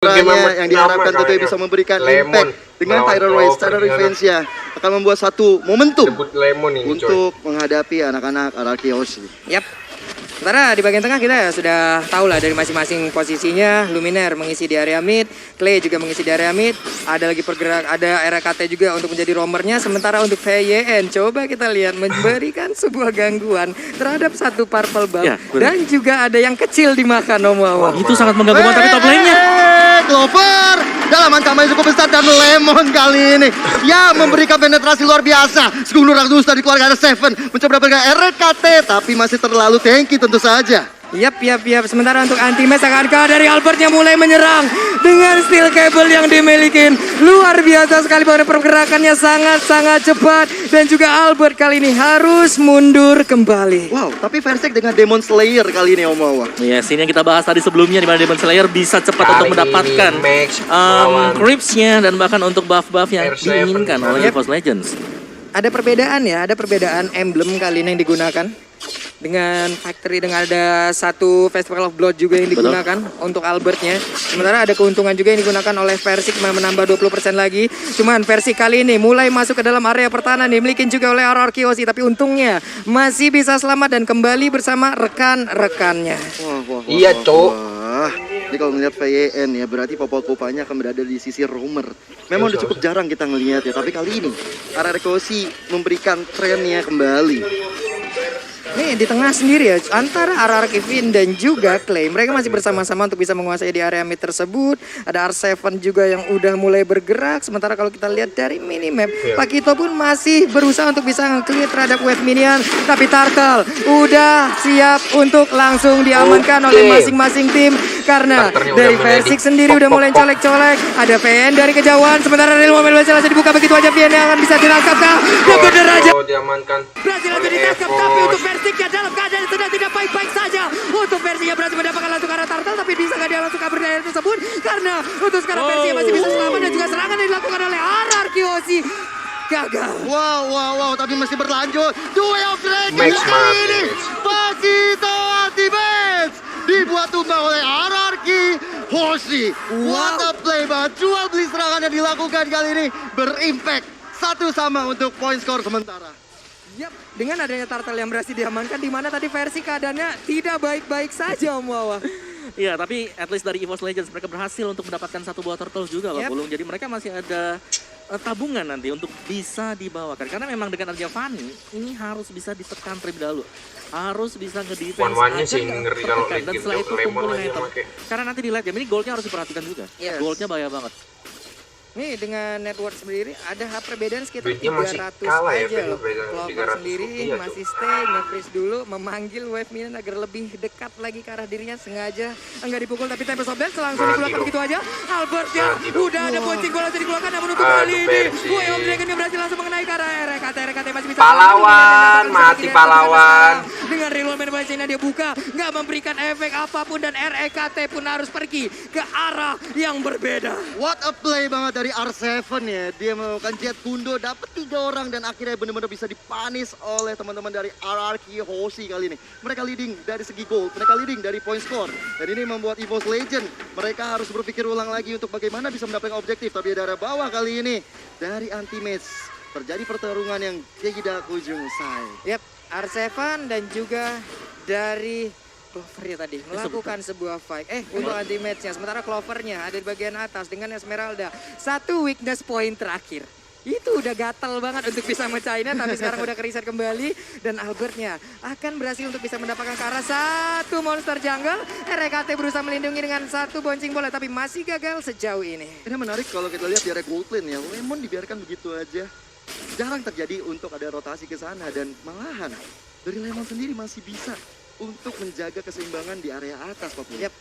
Yang diharapkan tentunya bisa memberikan impact dengan Tyler Race, Tyler Revenge ya akan membuat satu momentum untuk menghadapi anak-anak RRQ Hoshi. Yap. Sementara di bagian tengah kita sudah tahu lah dari masing-masing posisinya. Luminaire mengisi di area mid, Clay juga mengisi di area mid. Ada lagi pergerak, ada RKT juga untuk menjadi roamernya. Sementara untuk VYN, coba kita lihat memberikan sebuah gangguan terhadap satu purple buff. Ya, dan juga ada yang kecil dimakan Omawa. Itu sangat mengganggu tapi top lane-nya. Clover dalam ancaman yang cukup besar dan Lemon kali ini ya memberikan penetrasi luar biasa. Segunung Ragusta dikeluarkan ada Seven mencoba mendapatkan RKT tapi masih terlalu tanky tentu saja. Yap. Sementara untuk anti-match akankah dari Albertnya mulai menyerang dengan steel cable yang dimiliki. Luar biasa sekali bahwa pergerakannya sangat-sangat cepat. Dan juga Albert kali ini harus mundur kembali. Wow, tapi Versik dengan Demon Slayer kali ini Omawa. Yes, ini yang kita bahas tadi sebelumnya di mana Demon Slayer bisa cepat untuk mendapatkan creeps-nya dan bahkan untuk buff-buff yang diinginkan oleh EVOS Legends. Ada perbedaan ya, ada perbedaan emblem kali ini yang digunakan. Dengan factory, dengan ada satu Festival of Blood juga yang digunakan untuk Albertnya. Sementara ada keuntungan juga yang digunakan oleh Versik menambah 20% lagi. Cuman Versik kali ini mulai masuk ke dalam area pertahanan dimiliki juga oleh RRQ Hoshi. Tapi untungnya masih bisa selamat dan kembali bersama rekan-rekannya. Iya cok. Jadi kalau melihat VYN ya berarti Popol-Popanya akan berada di sisi roamer. Memang udah cukup jarang kita ngelihat ya. Tapi kali ini RRQ Hoshi memberikan trennya kembali. Nih di tengah sendiri ya, antara RR Kevin dan juga Clay. Mereka masih bersama-sama untuk bisa menguasai di area mid tersebut. Ada R7 juga yang udah mulai bergerak. Sementara kalau kita lihat dari minimap, Pakito pun masih berusaha untuk bisa nge-clear terhadap wave minion. Tapi Turtle udah siap untuk langsung diamankan oleh masing-masing tim. Karena dari Versik sendiri udah mulai colek-colek. Ada VN dari kejauhan. Sementara dari momen langsung dibuka begitu aja. VN yang akan bisa ditangkap kah? Bener aja. Berhasil langsung ditangkap, tapi untuk Versiknya dalam keadaan sedang tidak baik-baik saja. Untuk Versinya berhasil mendapatkan langsung arah Turtle, tapi bisa nggak dia langsung kabur dari area tersebut? Karena untuk sekarang Versinya masih bisa selamat dan juga serangan yang dilakukan oleh RRQ Hoshi gagal. Wow, tapi masih berlanjut. Duel of Dragons kali ini. Pakito Ultimate dibuat tumbang oleh RRQ Hoshi. What a play banget. Jual beli serangan yang dilakukan kali ini berimpact. Satu sama untuk point score sementara. Yap, dengan adanya Turtle yang berhasil diamankan, di mana tadi versi keadaannya tidak baik-baik saja Om Wawa. Iya, tapi at least dari EVOS Legends mereka berhasil untuk mendapatkan satu buah turtle juga loh, Bulung. Jadi mereka masih ada tabungan nanti untuk bisa dibawakan. Karena memang dengan adanya Fanny, ini harus bisa ditekan terlebih dahulu. Harus bisa nge-defense agar dan setelah itu kumpulin item. Karena nanti di late game ini goldnya harus diperhatikan juga. Goldnya bahaya banget. Nih dengan network sendiri ada perbedaan sekitar Duitnya 300 aja loh. Clover sendiri masih stay, nge-freeze dulu, memanggil wave minion agar lebih dekat lagi ke arah dirinya. Sengaja enggak dipukul tapi Tempest of Dance langsung dikeluarkan begitu aja. Albertnya udah ada bonceng bola yang dikeluarkan namun untuk kali ini Way of Dragon yang berhasil langsung mengenai ke arah RKT masih bisa. Pahlawan, mati pahlawan. Dengan reload manipulasinya dia buka, nggak memberikan efek apapun dan RKT pun harus pergi ke arah yang berbeda. What a play banget dari R7 ya. Dia melakukan jet kundo, dapat 3 orang dan akhirnya benar-benar bisa dipanis oleh teman-teman dari RRQ Hoshi kali ini. Mereka leading dari segi gold, mereka leading dari point score. Dan ini membuat EVOS Legend mereka harus berpikir ulang lagi untuk bagaimana bisa mendapatkan objektif. Tapi dari bawah kali ini dari anti-match terjadi pertarungan yang tidak ujung usai. Yap, R7 dan juga dari Clover ya tadi melakukan sebuah fight. Untuk anti-match-nya. Sementara Clovernya ada di bagian atas dengan Esmeralda. Satu weakness point terakhir. Itu udah gatel banget untuk bisa mecahinnya, tapi sekarang udah ke-reset kembali. Dan Albertnya akan berhasil untuk bisa mendapatkan ke arah satu monster jungle. RKT berusaha melindungi dengan satu bonceng bola, tapi masih gagal sejauh ini. Ini menarik kalau kita lihat di area gold lane ya. Lemon dibiarkan begitu aja. Jarang terjadi untuk ada rotasi ke sana dan malahan dari Lemon sendiri masih bisa untuk menjaga keseimbangan di area atas, Pak. Yap.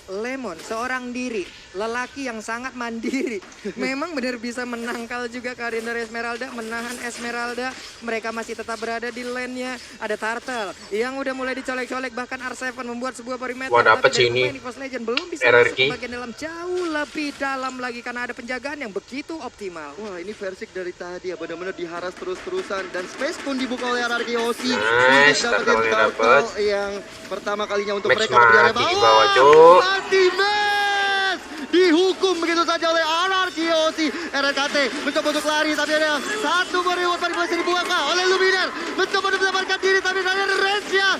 Lemon, seorang diri, lelaki yang sangat mandiri. Memang benar bisa menangkal juga kehadiran dari Esmeralda, menahan Esmeralda. Mereka masih tetap berada di lane-nya. Ada Turtle yang udah mulai dicolek-colek, bahkan R7 membuat sebuah perimeter. Wah, dapet tapi sini. EVOS Legend belum bisa masuk ke bagian dalam, jauh lebih dalam lagi karena ada penjagaan yang begitu optimal. Wah, ini Versik dari tadi ya benar-benar diharas terus-terusan dan space pun dibuka oleh RRQ Hoshi. Nice, Turtle yang pertama kalinya untuk Max mereka di area mati di bawah. bawah, Cuk. Ultimate dihukum begitu saja oleh RRQ OC. RRKT mencoba untuk lari tapi ada satu reward manipulasi dibuang oleh Luminar. Mencoba untuk mendapatkan diri tapi dari Rezia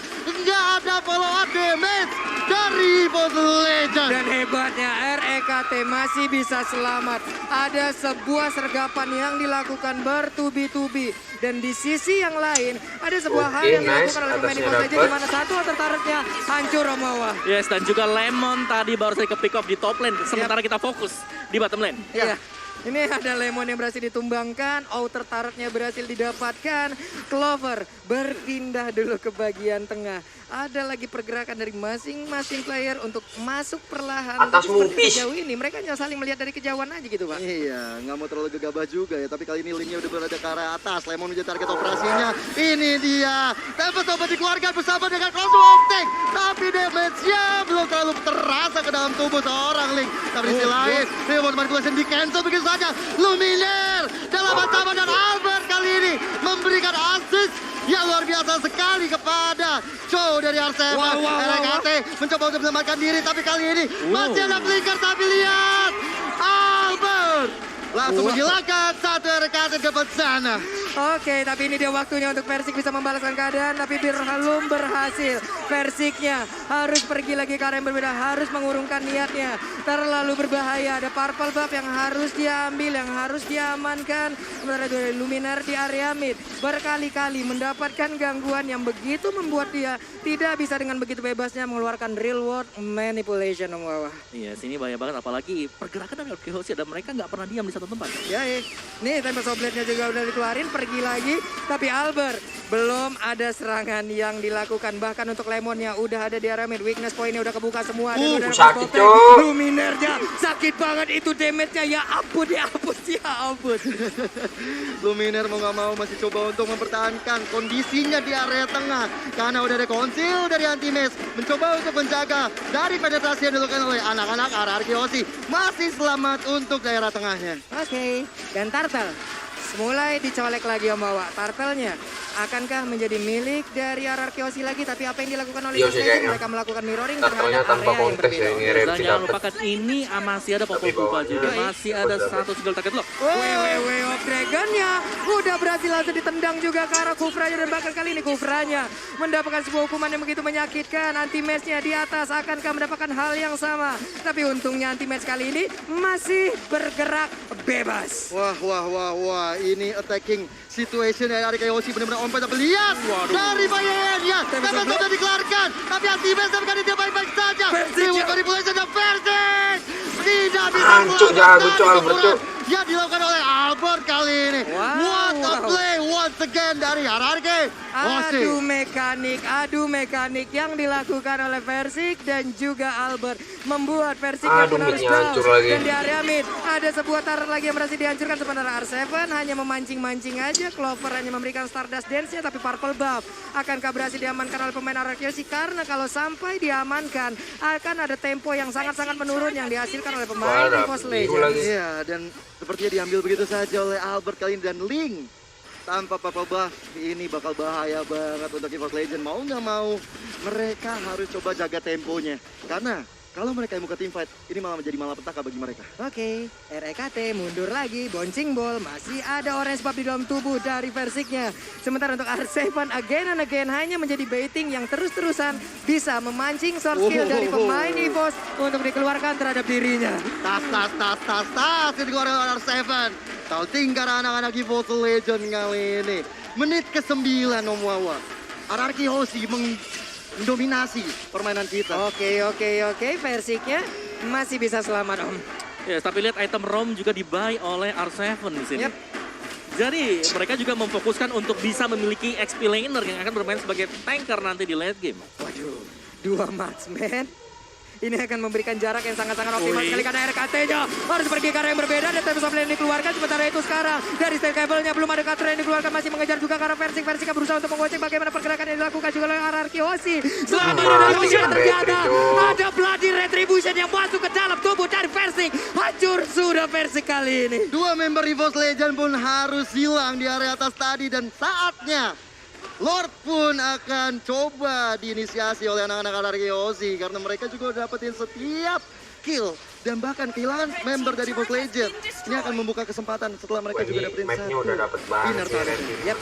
nggak ada follow up damage dari EVOS Legends. Dan hebatnya REKT masih bisa selamat. Ada sebuah sergapan yang dilakukan bertubi-tubi. Dan di sisi yang lain ada sebuah hal yang dilakukan oleh pemain EVOS Legends di mana satu tertariknya hancur Romawa. Yes, dan juga Lemon tadi baru saja ke pick off di top lane. Sementara kita fokus di bottom lane. Iya. Ini ada Lemon yang berhasil ditumbangkan, outer turretnya berhasil didapatkan, Clover berpindah dulu ke bagian tengah. Ada lagi pergerakan dari masing-masing player untuk masuk perlahan. Atas Tapi seperti mupis. sejauh ini mereka hanya saling melihat dari kejauhan aja gitu Pak. Iya, nggak mau terlalu gegabah juga ya. Tapi kali ini linknya udah berada ke arah atas. Lemon menjadi target operasinya. Ini dia. Tempest coba dikeluarkan bersama dengan Crossbow of Tank. Tapi damage-nya belum terlalu terasa ke dalam tubuh seorang Link. Tapi di sisi lain, Reward Manipulation di cancel begitu saja. Luminaire dalam ancaman dan Albert kali ini memberikan assist yang luar biasa sekali kepada Joe dari R7. RKT mencoba untuk menyelamatkan diri tapi kali ini masih ada flicker tapi lihat Albert langsung menghilangkan satu RKT ke sana. Oke, tapi ini dia waktunya untuk Persik bisa membalaskan keadaan, tapi belum berhasil. Persiknya harus pergi lagi ke arah yang berbeda, harus mengurungkan niatnya. Terlalu berbahaya, ada purple buff yang harus diambil, yang harus diamankan. Sementara dari Luminar di area mid, berkali-kali mendapatkan gangguan yang begitu membuat dia tidak bisa dengan begitu bebasnya mengeluarkan real world manipulation. Iya, sini bahaya banget. Apalagi pergerakan dari RRQ dan mereka nggak pernah diam di satu tempat. Ya, nih Tempest of Blade-nya juga udah dikeluarin, pergi lagi. Tapi Albert belum ada serangan yang dilakukan. Bahkan untuk Lemonnya udah ada di area mid. Weakness point-nya udah kebuka semua. Dan udah ada sakit, Crossbow Cok. Tank. Luminernya sakit banget itu damage-nya. Ya ampun, ya ampun, ya ampun. Luminaire mau nggak mau masih coba untuk mempertahankan kondisinya di area tengah. Karena udah ada konsil dari Anti-Maze. Mencoba untuk menjaga dari penetrasi yang dilakukan oleh anak-anak RRQ OC. Masih selamat untuk daerah tengahnya. Oke, dan Turtle mulai dicolek lagi Om Bawa. Turtle-nya akankah menjadi milik dari RRQ OC lagi? Tapi apa yang dilakukan oleh Iya EVOS sih Legends? kayaknya. Mereka melakukan mirroring Turtle-nya terhadap tanpa area yang konteks berbeda. ya, ngirim Dan sih jangan dapet. lupakan ini masih ada Popol Tapi Vuh bawahnya. juga. Masih ada satu single target lock. Way of Dragon-nya udah berhasil langsung ditendang juga ke arah Kufranya. Dan bahkan kali ini Kufranya mendapatkan sebuah hukuman yang begitu menyakitkan. Anti-match-nya di atas akankah mendapatkan hal yang sama? Tapi untungnya anti-match kali ini masih bergerak bebas. Wah, ini attacking situation dari RRQ OC benar-benar on point. Tapi lihat dari bayarnya. Tempest sudah dikeluarkan. Tapi Anti-Maze tapi kali dia baik-baik saja. Reward Manipulation dan Persik tidak bisa Hancur, jangan lucu, Albert, Cuk. yang dilakukan oleh Albert kali ini. Wow. What a play once again dari RRQ OC. Adu mekanik yang dilakukan oleh Persik dan juga Albert membuat Persiknya Aduh, pun harus midnya down. hancur lagi. Dan di area mid ada sebuah turret lagi yang berhasil dihancurkan, sementara R7 hanya memancing-mancing aja. Clover hanya memberikan Stardust Dance-nya, tapi Purple Buff akankah berhasil diamankan oleh pemain RRQ? Karena kalau sampai diamankan akan ada tempo yang sangat-sangat menurun yang dihasilkan oleh pemain Waduh, EVOS biru Legends. lagi. Iya, dan sepertinya diambil begitu saja oleh Albert kali ini. Dan Link tanpa Purple Buff ini bakal bahaya banget untuk EVOS Legends. Mau nggak mau mereka harus coba jaga temponya. Karena kalau mereka yang buka team fight, ini malah menjadi malapetaka bagi mereka. Oke, REKT mundur lagi, bouncing ball, masih ada orange buff di dalam tubuh dari Persiknya. Sementara untuk R7 again and again hanya menjadi baiting yang terus-terusan bisa memancing source skill dari pemain EVOS untuk dikeluarkan terhadap dirinya. Tas, yang dikeluarkan oleh R7. Tahu tinggal anak-anak EVOS Legends kali ini. Menit ke-9 Om Wawa. RRQ OC mendominasi permainan kita. Oke, Persiknya masih bisa selamat Om. Ya, tapi lihat item ROM juga dibuy oleh R7 di sini. Yep. Jadi mereka juga memfokuskan untuk bisa memiliki XP laner yang akan bermain sebagai tanker nanti di late game. Waduh, 2 marksman. Ini akan memberikan jarak yang sangat-sangat optimal Wih. sekali karena RKT-nya harus pergi ke arah yang berbeda. Dan Tempest of Blade dikeluarkan, sementara itu sekarang dari stake cable-nya belum ada cutter yang dikeluarkan, masih mengejar juga ke arah Persik. Persik berusaha untuk menggocek bagaimana pergerakan yang dilakukan juga oleh RRQ OC. Selama ini ternyata ada Bloody Retribution yang masuk ke dalam tubuh dari Persik. Hancur sudah Persik kali ini. Dua member EVOS Legends pun harus hilang di area atas tadi. Dan saatnya Lord pun akan coba diinisiasi oleh anak-anak RRQ OC. Karena mereka juga dapetin setiap kill dan bahkan kehilangan member dari EVOS Legend. Ini akan membuka kesempatan setelah mereka juga dapetin Map-nya satu udah dapet banget winner sih, tadi. Randy. Yap.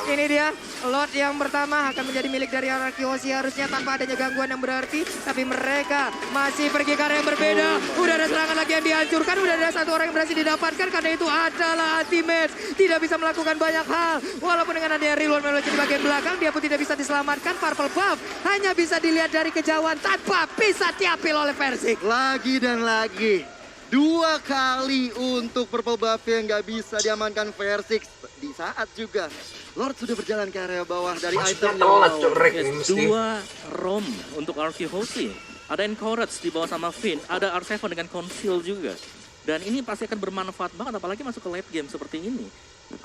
Ini dia lot yang pertama akan menjadi milik dari Hierarchy Hoshi harusnya tanpa adanya gangguan yang berarti. Tapi mereka masih pergi ke arah yang berbeda. Udah ada serangan lagi yang dihancurkan. Udah ada satu orang yang berhasil didapatkan karena itu adalah Ultimate. Tidak bisa melakukan banyak hal. Walaupun dengan adanya reload meluncur di bagian belakang, dia pun tidak bisa diselamatkan. Purple buff hanya bisa dilihat dari kejauhan tanpa bisa diambil oleh Versik. Lagi dan lagi. 2 kali untuk purple buff yang nggak bisa diamankan Versik. Di saat juga Lord sudah berjalan ke area bawah dari Maksudnya item. telat cok Rek Yes, ini mesti. 2 ROM untuk Hierarchy Hoshi. Ada Encourage di bawah sama Finn, ada R7 dengan Conceal juga. Dan ini pasti akan bermanfaat banget, apalagi masuk ke late game seperti ini.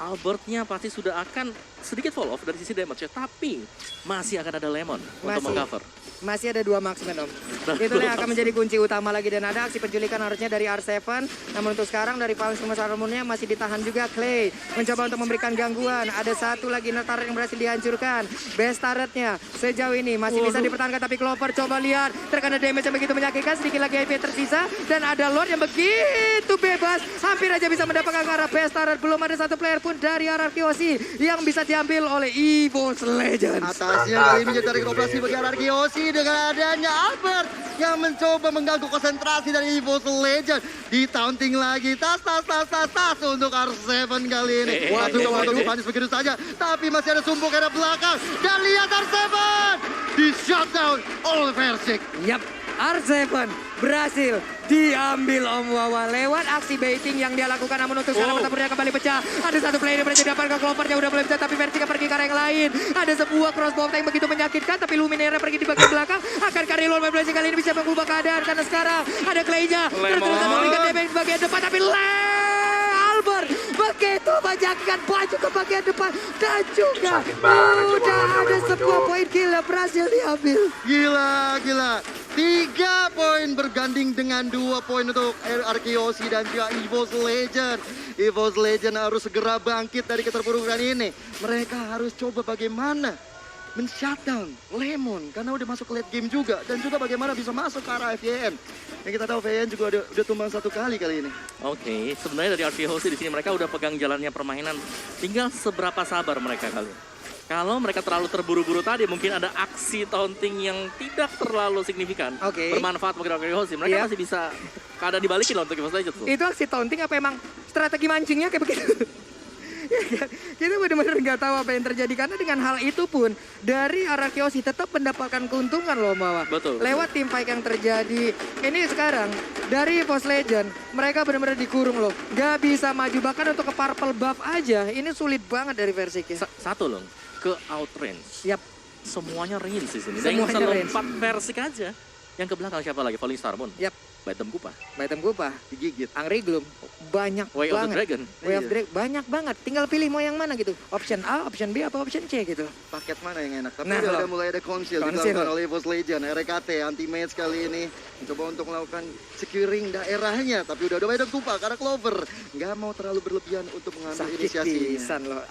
Albertnya pasti sudah akan sedikit fall off dari sisi damage-nya, tapi masih akan ada Lemon untuk Masih. mengcover. Masih ada 2 marksman, Om. Nah, Itu yang 2 akan menjadi kunci utama lagi. Dan ada aksi penculikan harusnya dari R7. Namun untuk sekarang dari Paling Sumas Armonnya masih ditahan juga Clay. Mencoba untuk memberikan gangguan. Ada satu lagi turret yang berhasil dihancurkan. Best turretnya sejauh ini masih bisa dipertahankan. Tapi Clover coba lihat. Terkena damage yang begitu menyakitkan. Sedikit lagi HP tersisa. Dan ada Lord yang begitu bebas. Hampir aja bisa mendapatkan ke arah best turret. Belum ada satu player pun dari Hierarchy Hoshi yang bisa diambil oleh EVOS Legends. Atasnya kali ini jadi tarik operasi bagi Hierarchy Hoshi dengan adanya Albert yang mencoba mengganggu konsentrasi dari EVOS Legend. Di taunting lagi, tas untuk R7 kali ini. Waduh, panis begitu saja. Tapi masih ada sumpuk ke arah belakang. Dan lihat R7 di shutdown oleh Versik. Yap, R7 berhasil diambil Om Wawa lewat aksi baiting yang dia lakukan. Namun untuk sekarang pertempurannya kembali pecah. Ada satu player yang berhasil didapatkan, Clovernya udah mulai pecah tapi Versik pergi ke arah yang lain. Ada sebuah crossbow yang begitu menyakitkan tapi Luminaire pergi di bagian belakang. Akankah reload Versik kali ini bisa mengubah keadaan karena sekarang ada Clay-nya terus memberikan damage di bagian depan tapi Albert begitu menyakitkan baju ke bagian depan dan juga Sakit banget, udah cuma ada namanya sebuah muncul. poin kill yang berhasil diambil. Gila. 3 poin berganding dengan 2 poin untuk Hierarchy Hoshi dan juga EVOS Legend. EVOS Legend harus segera bangkit dari keterpurukan ini. Mereka harus coba bagaimana men-shutdown Lemon karena udah masuk ke late game juga. Dan juga bagaimana bisa masuk ke arah FYN. Yang kita tahu FYN juga udah tumbang 1 kali ini. Oke, sebenarnya dari Hierarchy Hoshi di sini mereka udah pegang jalannya permainan. Tinggal seberapa sabar mereka kali ini. Kalau mereka terlalu terburu-buru tadi, mungkin ada aksi taunting yang tidak terlalu signifikan. Oke. Bermanfaat bagi Hierarchy Hoshi. Mereka Iya. masih bisa keadaan dibalikin loh untuk EVOS Legends tuh. Itu aksi taunting apa emang strategi mancingnya kayak begitu? Ya kan? Kita benar-benar nggak tahu apa yang terjadi karena dengan hal itu pun dari Hierarchy Hoshi tetap mendapatkan keuntungan loh Mawa. Betul. Lewat tim fight yang terjadi. Ini sekarang dari EVOS Legend mereka benar-benar dikurung loh. Nggak bisa maju bahkan untuk ke purple buff aja. Ini sulit banget dari versi kita. Satu loh, ke outrange. Yap. Semuanya range di sini. Dan yang bisa Semuanya range. lompat Versik aja. Yang ke belakang siapa lagi? Falling Star Moon. Yap. Baitem Kupa. Baitem Gupa, Digigit. Angry Gloom, banyak Way of the banget. Dragon. Way of Iya. Dragon, banyak banget. Tinggal pilih mau yang mana gitu. Option A, option B, apa option C gitu. Paket mana yang enak? Tapi Nah, udah loh. mulai ada konsil Konsil. dilakukan oleh EVOS Legend. RKT anti-match kali ini mencoba untuk melakukan securing daerahnya. Tapi udah Baitem Kupa karena Clover nggak mau terlalu berlebihan untuk mengambil Sakit inisiasinya. pisan loh.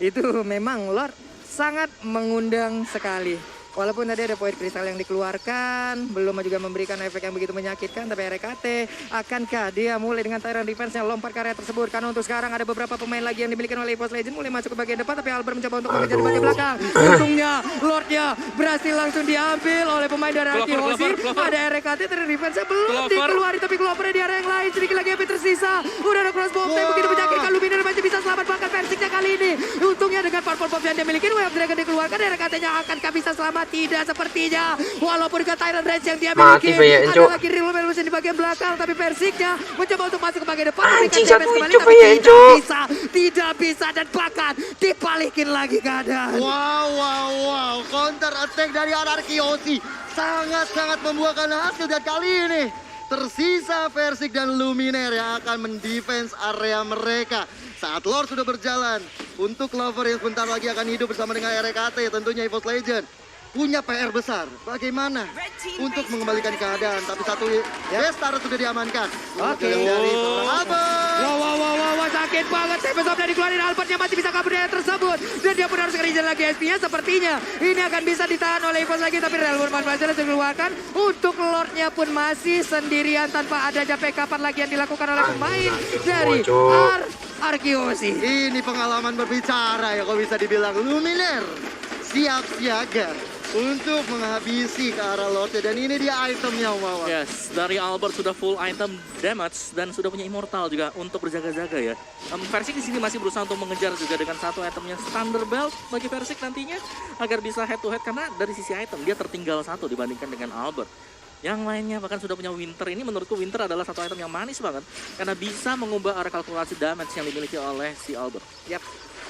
Itu memang Lord sangat mengundang sekali. Walaupun tadi ada poin kristal yang dikeluarkan, belum juga memberikan efek yang begitu menyakitkan, tapi RKT akankah dia mulai dengan Tyrant defense-nya lompat ke area tersebut? Karena untuk sekarang ada beberapa pemain lagi yang dimiliki oleh EVOS Legend mulai masuk ke bagian depan, tapi Albert mencoba untuk mengejar di bagian belakang. Untungnya Lordnya berhasil langsung diambil oleh pemain dari Hierarchy Hoshi. Ada RKT Tyrant defense-nya belum dikeluarin, tapi Clover di area yang lain sedikit lagi yang tersisa. Udah ada crossbow yang begitu menyakitkan, Luminaire masih bisa selamat bahkan Versiknya kali ini. Untungnya dengan purple buff yang dia miliki, Way of Dragon dikeluarkan, RKT-nya akankah bisa selamat? Tidak sepertinya. Walaupun ke Tyrant Range yang dia Mati miliki, VYN, ada Cuk. lagi real evolution di bagian belakang, tapi Versiknya mencoba untuk masuk ke bagian depan, Anjing, memberikan satu damage kembali, hijau tapi VYN, Cuk. tidak bisa dan bahkan dibalikin lagi keadaan. Wow. Counter attack dari Hierarchy Hoshi sangat-sangat membuahkan hasil dan kali ini tersisa Versik dan Luminaire yang akan mendefense area mereka. Saat Lord sudah berjalan untuk Clover yang sebentar lagi akan hidup bersama dengan RKT tentunya EVOS Legend. Punya PR besar, bagaimana untuk mengembalikan keadaan. Tapi satu Best Turret sudah diamankan. Oke. Dari seorang Albert. Wow, sakit banget. Tempest of Doom dikeluarin, Albertnya masih bisa kabur dari tersebut. Dan dia pun harus ke-regen lagi SP-nya. Sepertinya ini akan bisa ditahan oleh EVOS lagi. Tapi Realmon Manfaatnya sudah dikeluarkan. Untuk Lordnya pun masih sendirian tanpa adanya backupan lagi yang dilakukan oleh pemain dari Arkeosi. Ini pengalaman berbicara ya, kok bisa dibilang. Luminaire siap siaga untuk menghabisi ke arah Lordnya. Dan ini dia itemnya, Wawan. Yes, dari Albert sudah full item damage dan sudah punya immortal juga untuk berjaga-jaga ya. Versik di sini masih berusaha untuk mengejar juga dengan satu itemnya Thunder Belt bagi Versik nantinya agar bisa head to head, karena dari sisi item dia tertinggal satu dibandingkan dengan Albert. Yang lainnya bahkan sudah punya Winter. Ini menurutku Winter adalah satu item yang manis banget karena bisa mengubah arah kalkulasi damage yang dimiliki oleh si Albert. Yap,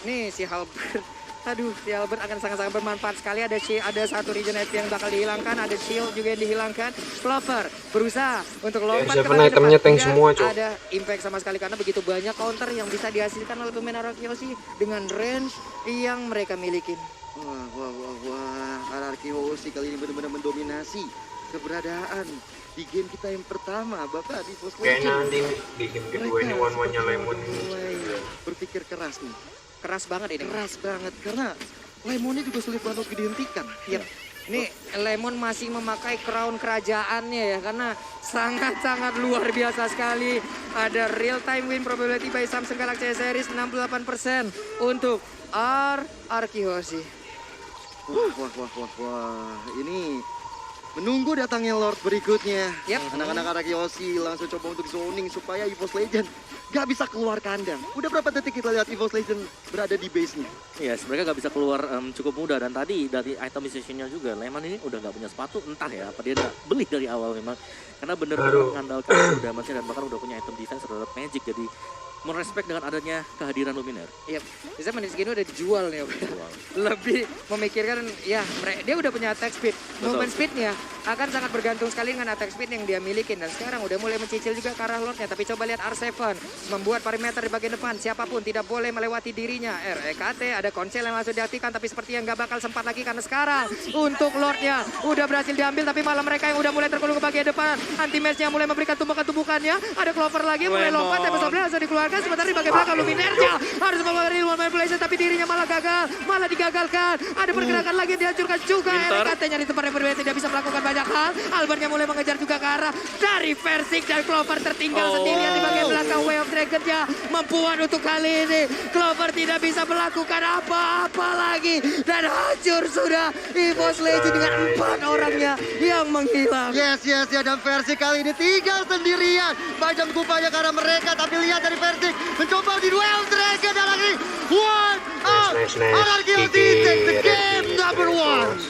nih si Albert. Aduh, si Albert akan sangat-sangat bermanfaat sekali. Ada satu regen HP yang bakal dihilangkan, ada shield juga yang dihilangkan. Clover berusaha untuk lompat ke Seven itemnya tank Tidak semua, Cok. ada impact sama sekali karena begitu banyak counter yang bisa dihasilkan oleh pemain Arkeosi dengan range yang mereka miliki. Wah. Arkeosi kali ini benar-benar mendominasi keberadaan di game kita yang pertama, Bapak di Post Kayaknya Legend. nanti di game kedua ini one-one-nya Lemon ini. mulai berpikir keras nih. Keras banget ini. Keras banget karena Lemonnya juga sulit banget dihentikan. Yap. Ini Lemon masih memakai crown kerajaannya ya, karena sangat-sangat luar biasa sekali. Ada real time win probability by Samsung Galaxy S Series 68% untuk Arkeosi. Wah. Ini menunggu datangnya Lord berikutnya. Yap. Anak-anak Arkeosi langsung coba untuk zoning supaya EVOS Legend gak bisa keluar kandang. Udah berapa detik kita lihat EVOS Legend berada di base-nya? Yes, mereka nggak bisa keluar cukup mudah, dan tadi dari itemization-nya juga Lemon ini udah nggak punya sepatu, entah ya apa dia udah beli dari awal memang, karena bener-bener mengandalkan damage-nya dan bahkan udah punya item defense terhadap Magic, jadi merespek dengan adanya kehadiran Luminaire. Yap. Bisa menit segini udah dijual nih. Lebih memikirkan ya, dia udah punya attack speed. Movement speednya akan sangat bergantung sekali dengan attack speed yang dia miliki, dan sekarang udah mulai mencicil juga ke arah Lordnya. Tapi coba lihat R7 membuat perimeter di bagian depan, siapapun tidak boleh melewati dirinya. REKT ada konsel yang langsung diaktifkan, tapi sepertinya nggak bakal sempat lagi karena sekarang untuk Lordnya udah berhasil diambil, tapi malah mereka yang udah mulai terkulung ke bagian depan. Anti-match-nya mulai memberikan tumbukan-tumbukannya. Ada Clover lagi mulai lompat, tapi sebelumnya langsung dikeluarkan. Sementara di bagian belakang Luminaire harus memberi manipulation, tapi dirinya malah gagal, malah digagalkan. Ada pergerakan lagi yang dihancurkan juga. REKT-nya di tempat yang berbeda tidak bisa melakukan banyak hal. Albertnya mulai mengejar juga ke arah dari Versik, dan Clover tertinggal sendirian di bagian belakang. Way of Dragon-nya membuat untuk kali ini Clover tidak bisa melakukan apa-apa lagi, dan hancur sudah EVOS Legend dengan 4 orangnya yang menghilang. Yes, dan Versik kali ini tinggal sendirian. Bajang kupanya karena mereka, tapi lihat dari Versik mencoba di duel Dragon dan lagi one out. Nice. Arkeosi take the game number 1.